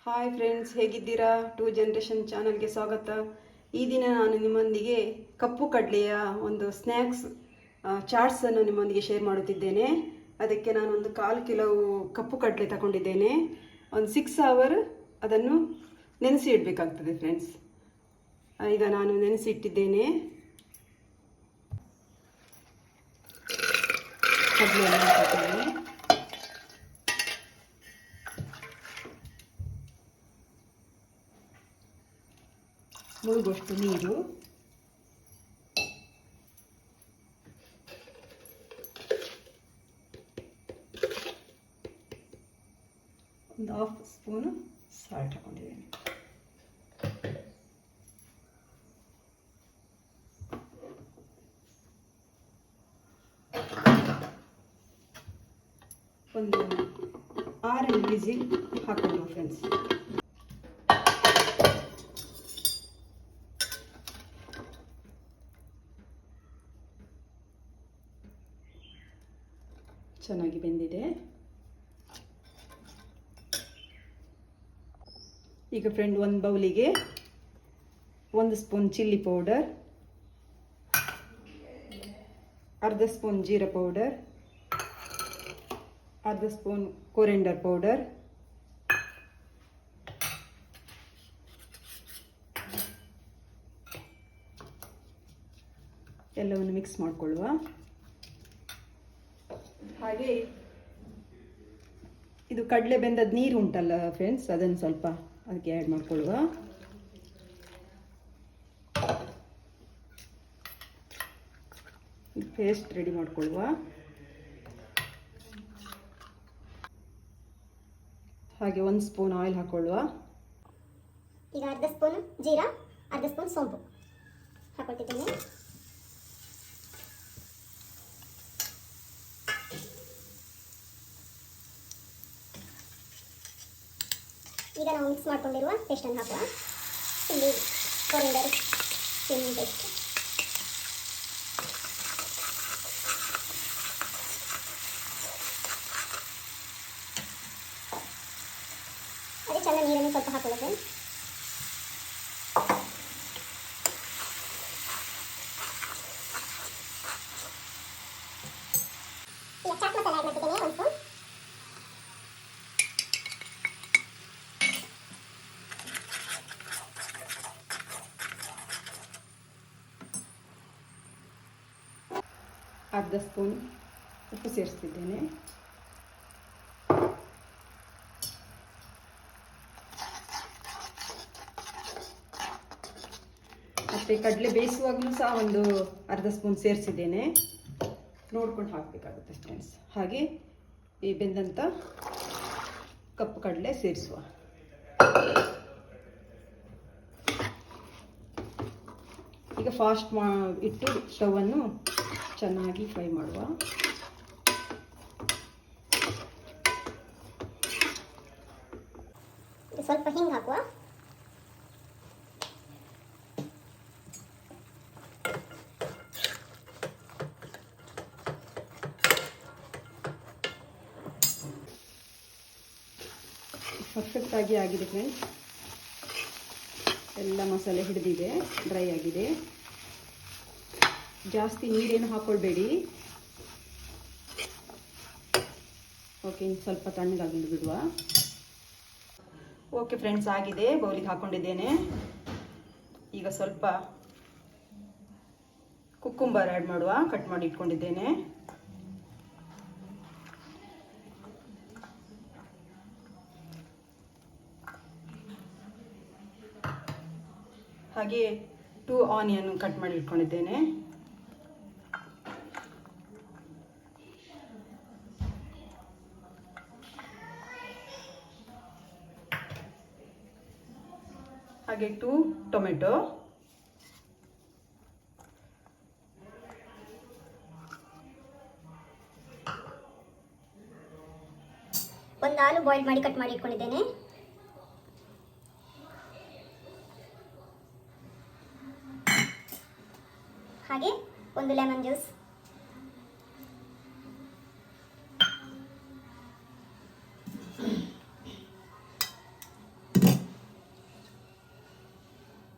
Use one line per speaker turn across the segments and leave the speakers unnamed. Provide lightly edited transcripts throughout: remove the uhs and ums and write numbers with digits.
Hi friends, ಹೇಗಿದ್ದೀರಾ? Two generation ಚಾನಲ್ಗೆ ಸ್ವಾಗತ. ಈ ದಿನ ನಾನು ನಿಮ್ಮೊಂದಿಗೆ ಕಪ್ಪು ಕಡಲೆಯ ಒಂದು ಸ್ನ್ಯಾಕ್ಸ್ ಚಾಟ್ಸನ್ನು ನಿಮ್ಮೊಂದಿಗೆ ಶೇರ್ ಮಾಡುತ್ತಿದ್ದೇನೆ. ಅದಕ್ಕೆ ನಾನು ಒಂದು 1/4 ಕಿಲೋ ಕಪ್ಪು ಕಡಲೆ ತಗೊಂಡಿದ್ದೇನೆ. ಒಂದು 6 ಅವರ್ ಅದನ್ನು ನೆನೆಸಿ ಇಡಬೇಕಾಗ್ತದೆ ಫ್ರೆಂಡ್ಸ್. ಈಗ ನಾನು ನೆನೆಸಿ ಇಟ್ಟಿದ್ದೇನೆ. ಕಡಲೆಯನ್ನು ಹಾಕಿದ್ದೇನೆ. ಮುಳುಗುವಷ್ಟು ನೀರು, ಒಂದು 1/2 ಸ್ಪೂನು ಸಾಲ್ಟ್ ಹಾಕೊಂಡಿದ್ದೇನೆ. ಒಂದು 6 ವಿಸಿಲ್ ಹಾಕೊಂಡು ಫ್ರೆಂಡ್ಸ್. ಚೆನ್ನಾಗಿ ಬೆಂದಿದೆ. ಈಗ ಫ್ರೆಂಡ್, ಒಂದು ಬೌಲಿಗೆ 1 ಸ್ಪೂನ್ ಚಿಲ್ಲಿ ಪೌಡರ್, ಅರ್ಧ ಸ್ಪೂನ್ ಜೀರಾ ಪೌಡರ್, ಅರ್ಧ ಸ್ಪೂನ್ ಕೊರಿಯಂಡರ್ ಪೌಡರ್, ಎಲ್ಲವನ್ನು ಮಿಕ್ಸ್ ಮಾಡಿಕೊಳ್ಳುವ. ಹಾಗೆ ಇದು ಕಡಲೆ ಬೆಂದದ ನೀರು ಉಂಟಲ್ಲ ಫ್ರೆಂಡ್ಸ್, ಅದನ್ನು ಸ್ವಲ್ಪ ಅದಕ್ಕೆ ಆ್ಯಡ್ ಮಾಡಿಕೊಳ್ಳುವ. ಪೇಸ್ಟ್ ರೆಡಿ ಮಾಡಿಕೊಳ್ಳುವ. ಹಾಗೆ 1 ಸ್ಪೂನ್ ಆಯಿಲ್ ಹಾಕೊಳ್ಳುವ.
ಈಗ ಅರ್ಧ ಸ್ಪೂನ್ ಜೀರಾ, ಅರ್ಧ ಸ್ಪೂನ್ ಸೋಂಪು ಹಾಕೊಳ್ತಿದ್ದೇನೆ. ಈಗ ನಾವು ಮಿಕ್ಸ್ ಮಾಡ್ಕೊಂಡಿರುವ ಪೇಸ್ಟನ್ನು ಹಾಕುವ. Chilli, coriander, chilli paste. ಅದೇ ಚೆನ್ನಾಗಿ ನೀರನ್ನು ಸ್ವಲ್ಪ ಹಾಕೊಳ್ಳೋ ಫ್ರೆಂಡ್ಸ್. ಈಗ ಚಾಟ್ ಮಸಾಲ ಆ್ಯಡ್ ಮಾಡ್ತಿದ್ದೇನೆ, 1 ಸ್ಪೂನ್.
ಅರ್ಧ ಸ್ಪೂನ್ ಉಪ್ಪು ಸೇರಿಸ್ತಿದ್ದೇನೆ. ಮತ್ತು ಕಡಲೆ ಬೇಯಿಸುವಾಗಲೂ ಸಹ ಒಂದು ಅರ್ಧ ಸ್ಪೂನ್ ಸೇರಿಸಿದ್ದೇನೆ. ನೋಡ್ಕೊಂಡು ಹಾಕಬೇಕಾಗುತ್ತೆ ಫ್ರೆಂಡ್ಸ್. ಹಾಗೆ ಈ ಬೆಂದಂಥ ಕಪ್ಪು ಕಡಲೆ ಸೇರಿಸುವ. ಈಗ ಫಾಸ್ಟ್ ಇಟ್ಟು ಸ್ಟವನ್ನು ಚೆನ್ನಾಗಿ ಫ್ರೈ ಮಾಡುವ.
ಸ್ವಲ್ಪ ಹಿಂಗೆ ಹಾಕುವ.
ಪರ್ಫೆಕ್ಟ್ ಆಗಿ ಆಗಿದೆ ಫ್ರೆಂಡ್ಸ್. ಎಲ್ಲ ಮಸಾಲೆ ಹಿಡಿದಿದೆ, ಡ್ರೈ ಆಗಿದೆ. ಜಾಸ್ತಿ ನೀರೇನು ಹಾಕೊಳ್ಬೇಡಿ. ಓಕೆ, ಸ್ವಲ್ಪ ತಣ್ಣಗಾಗಲು ಬಿಡುವ. ಓಕೆ ಫ್ರೆಂಡ್ಸ್, ಆಗಿದೆ. ಬೌಲಿಗೆ ಹಾಕೊಂಡಿದ್ದೇನೆ. ಈಗ ಸ್ವಲ್ಪ ಕುಕ್ಕುಂಬರ್ ಆ್ಯಡ್ ಮಾಡುವ. ಕಟ್ ಮಾಡಿ ಇಟ್ಕೊಂಡಿದ್ದೇನೆ. ಹಾಗೆ 2 ಆನಿಯನ್ ಕಟ್ ಮಾಡಿ ಇಟ್ಕೊಂಡಿದ್ದೇನೆ. ಹಾಗೆ 2 ಟೊಮೆಟೊ,
ಒಂದು ಆಲೂ ಬಾಯ್ಲ್ ಮಾಡಿ ಕಟ್ ಮಾಡಿ ಇಟ್ಕೊಂಡಿದ್ದೇನೆ. ಹಾಗೆ ಒಂದು ಲೆಮನ್ ಜ್ಯೂಸ್,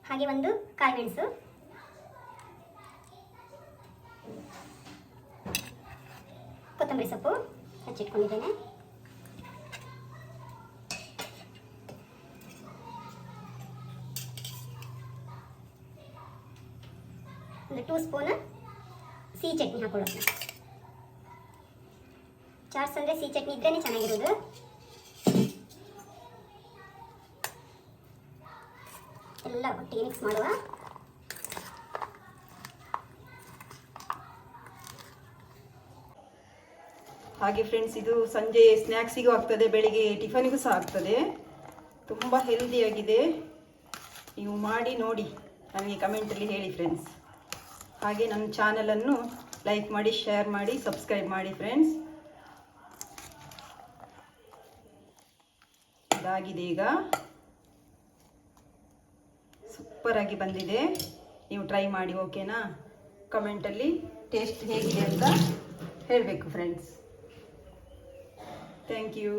ಹಾಗೆ ಒಂದು ಕಾಯಿ ಮೆಣಸು, ಕೊತ್ತಂಬರಿ ಸೊಪ್ಪು ಹಚ್ಚಿಟ್ಕೊಂಡಿದ್ದೇನೆ. ಒಂದು 2 ಸ್ಪೂನ್ ಸಿಹಿ ಚಟ್ನಿ ಹಾಕೊಳ್ಳೋದು. ಚಾಟ್ಸ್ ಅಂದರೆ ಸಿಹಿ ಚಟ್ನಿ ಇದ್ರೇ ಚೆನ್ನಾಗಿರೋದು. ಎಲ್ಲ ಒಟ್ಟಿಗೆ ಮಿಕ್ಸ್ ಮಾಡುವ.
ಹಾಗೆ ಫ್ರೆಂಡ್ಸ್, ಇದು ಸಂಜೆ ಸ್ನ್ಯಾಕ್ಸಿಗೂ ಆಗ್ತದೆ, ಬೆಳಿಗ್ಗೆ ಟಿಫನಿಗೂ ಸಹ ಆಗ್ತದೆ. ತುಂಬ ಹೆಲ್ದಿಯಾಗಿದೆ. ನೀವು ಮಾಡಿ ನೋಡಿ, ನನಗೆ ಕಮೆಂಟಲ್ಲಿ ಹೇಳಿ ಫ್ರೆಂಡ್ಸ್. ಹಾಗೆ ನನ್ನ ಚಾನಲನ್ನು ಲೈಕ್ ಮಾಡಿ, ಶೇರ್ ಮಾಡಿ, ಸಬ್ಸ್ಕ್ರೈಬ್ ಮಾಡಿ ಫ್ರೆಂಡ್ಸ್. ಇದಾಗಿದೆ, ಈಗ ಸೂಪರಾಗಿ ಬಂದಿದೆ. ನೀವು ಟ್ರೈ ಮಾಡಿ, ಓಕೆನಾ? ಕಮೆಂಟಲ್ಲಿ ಟೇಸ್ಟ್ ಹೇಗಿದೆ ಅಂತ ಹೇಳಬೇಕು ಫ್ರೆಂಡ್ಸ್. Thank you.